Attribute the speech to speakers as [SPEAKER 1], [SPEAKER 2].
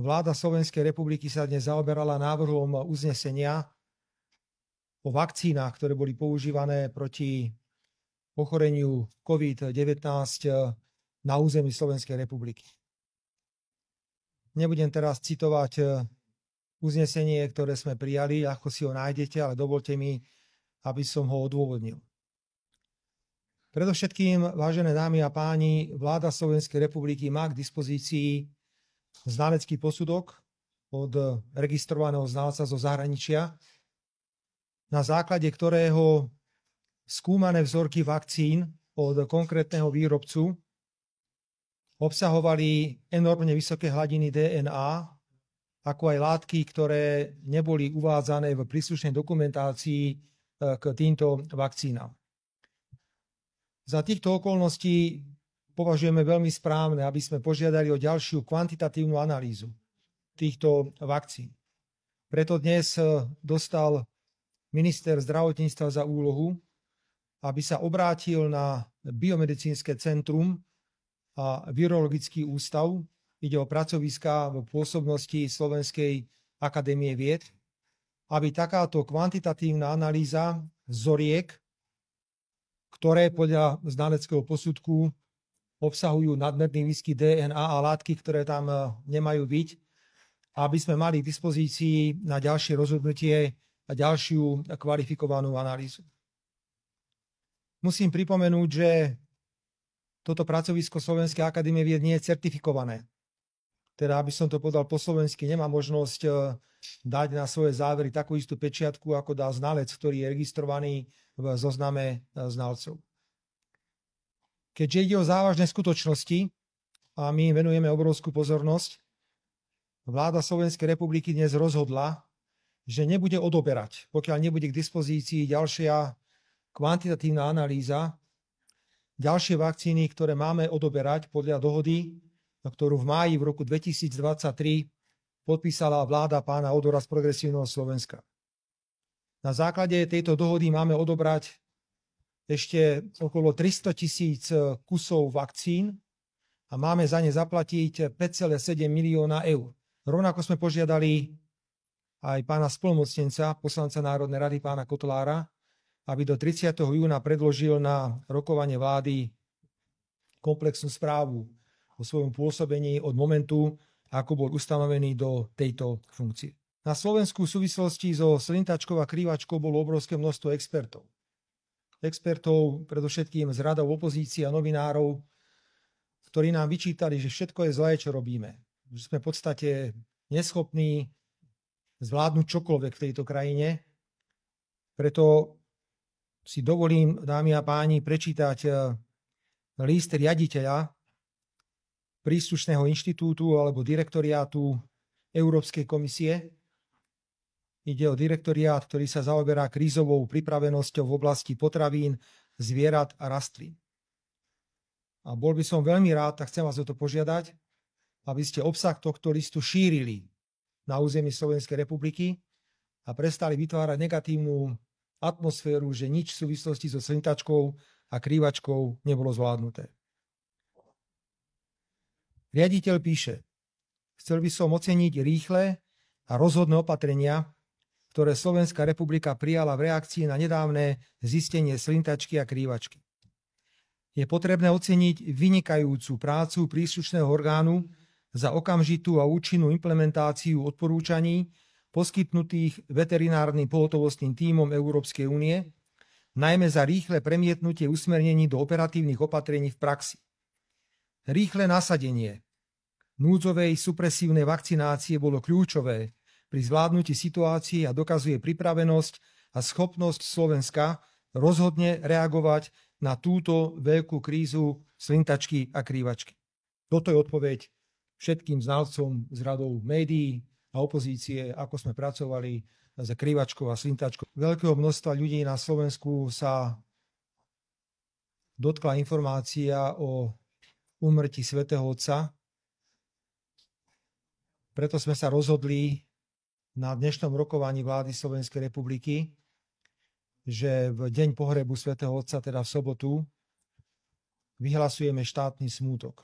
[SPEAKER 1] Vláda Slovenskej republiky sa dnes zaoberala návrhom uznesenia o vakcínach, ktoré boli používané proti ochoreniu COVID-19 na území Slovenskej republiky. Nebudem teraz citovať uznesenie, ktoré sme prijali, ako si ho nájdete, ale dovolte mi, aby som ho odôvodnil. Predovšetkým, vážené dámy a páni, vláda Slovenskej republiky má k dispozícii znalecký posudok od registrovaného znalca zo zahraničia, na základe ktorého skúmané vzorky vakcín od konkrétneho výrobcu obsahovali enormne vysoké hladiny DNA, ako aj látky, ktoré neboli uvádzané v príslušnej dokumentácii k týmto vakcínam. Za týchto okolností považujeme veľmi správne, aby sme požiadali o ďalšiu kvantitatívnu analýzu týchto vakcín. Preto dnes dostal minister zdravotníctva za úlohu, aby sa obrátil na Biomedicínske centrum a Virologický ústav. Ide o pracoviská v pôsobnosti Slovenskej akadémie vied, aby takáto kvantitatívna analýza vzoriek, ktoré podľa znaleckého posudku obsahujú nadmerný výskyt DNA a látky, ktoré tam nemajú byť, aby sme mali k dispozícii na ďalšie rozhodnutie a ďalšiu kvalifikovanú analýzu. Musím pripomenúť, že toto pracovisko Slovenskej akadémie vied nie je certifikované. Teda, aby som to povedal po slovensky, nemá možnosť dať na svoje závery takú istú pečiatku, ako dá znalec, ktorý je registrovaný v zozname znalcov. Keďže ide o závažné skutočnosti a my im venujeme obrovskú pozornosť, vláda Slovenskej republiky dnes rozhodla, že nebude odoberať, pokiaľ nebude k dispozícii ďalšia kvantitatívna analýza, ďalšie vakcíny, ktoré máme odoberať podľa dohody, ktorú v máji v roku 2023 podpísala vláda pána Odora z Progresívneho Slovenska. Na základe tejto dohody máme odobrať ešte okolo 300 000 kusov vakcín a máme za ne zaplatiť 5,7 milióna eur. Rovnako sme požiadali aj pána splnomocnenca, poslanca Národnej rady, pána Kotlára, aby do 30. júna predložil na rokovanie vlády komplexnú správu o svojom pôsobení od momentu, ako bol ustanovený do tejto funkcie. Na Slovensku v súvislosti so slintačkou a krývačkou bolo obrovské množstvo expertov. Expertov predovšetkým z radov opozície a novinárov, ktorí nám vyčítali, že všetko je zlé, čo robíme. Že sme v podstate neschopní zvládnuť čokoľvek v tejto krajine. Preto si dovolím, dámy a páni, prečítať list riaditeľa príslušného inštitútu alebo direktoriátu Európskej komisie. Ide o direktoriát, ktorý sa zaoberá krízovou pripravenosťou v oblasti potravín, zvierat a rastlín. A bol by som veľmi rád, tak chcem vás o to požiadať, aby ste obsah tohto listu šírili na území Slovenskej republiky a prestali vytvárať negatívnu atmosféru, že nič v súvislosti so slintačkou a krývačkou nebolo zvládnuté. Riaditeľ píše: chcel by som oceniť rýchle a rozhodné opatrenia, ktoré Slovenská republika prijala v reakcii na nedávne zistenie slintačky a krývačky. Je potrebné oceniť vynikajúcu prácu príslušného orgánu za okamžitú a účinnú implementáciu odporúčaní poskytnutých veterinárnym pohotovostným tímom Európskej únie, najmä za rýchle premietnutie usmernení do operatívnych opatrení v praxi. Rýchle nasadenie núdzovej supresívnej vakcinácie bolo kľúčové pri zvládnutí situácie a dokazuje pripravenosť a schopnosť Slovenska rozhodne reagovať na túto veľkú krízu slintačky a krývačky. Toto je odpoveď všetkým znalcom z radov médií a opozície, ako sme pracovali s krývačkou a slintačkou. Veľkého množstva ľudí na Slovensku sa dotkla informácia o úmrtí svätého Otca. Preto sme sa rozhodli na dnešnom rokovaní vlády Slovenskej republiky, že v deň pohrebu svätého Otca, teda v sobotu, vyhlasujeme štátny smútok.